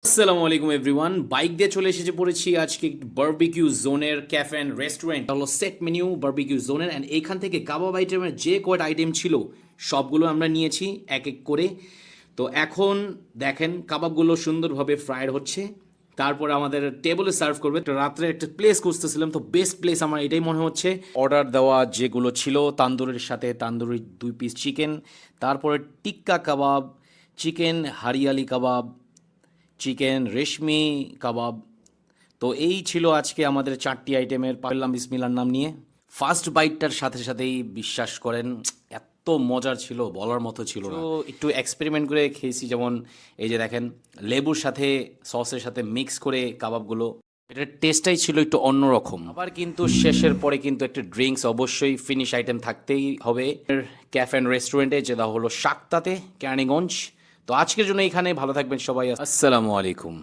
আসসালামু আলাইকুম everyone, bike দিয়ে চলে এসেছে পড়েছি আজকে বারবিকিউ জোনের ক্যাফে অ্যান্ড রেস্টুরেন্ট হলো সেট মেনিউ বারবিকিউ জোনের। অ্যান্ড এইখান থেকে কাবাব আইটেমের যে কয়টা আইটেম ছিল সবগুলো আমরা নিয়েছি এক এক করে। তো এখন দেখেন কাবাবগুলো সুন্দরভাবে ফ্রাইড হচ্ছে, তারপরে আমাদের টেবলে সার্ভ করবে। তো রাত্রে একটা প্লেস খুঁজতেছিলাম, তো বেস্ট প্লেস আমার এটাই মনে হচ্ছে। অর্ডার দেওয়া যেগুলো ছিল তান্দুরের সাথে তান্দুরি 2 পিস চিকেন, তারপরে টিক্কা কাবাব, চিকেন হারিয়ালি কাবাব, চিকেন রেশমি কাবাব। তো এই ছিল আজকে আমাদের 4টি আইটেমের। পারলাম বিসমিল্লার নাম নিয়ে ফার্স্ট বাইটটার সাথে সাথেই বিশ্বাস করেন এত মজার ছিল, বলার মতো ছিল না। তো একটু এক্সপেরিমেন্ট করে খেয়েছি, যেমন এই যে দেখেন লেবুর সাথে সসের সাথে মিক্স করে কাবাবগুলো, এটার টেস্টটাই ছিল একটু অন্যরকম। আবার কিন্তু শেষের পরে কিন্তু একটা ড্রিঙ্কস অবশ্যই ফিনিশ আইটেম থাকতেই হবে ক্যাফে অ্যান্ড রেস্টুরেন্টে, যেটা হলো শাক্তাতে, কেরানীগঞ্জ। তো আজকের জন্য এখানে ভালো থাকবেন সবাই, আসসালামু আলাইকুম।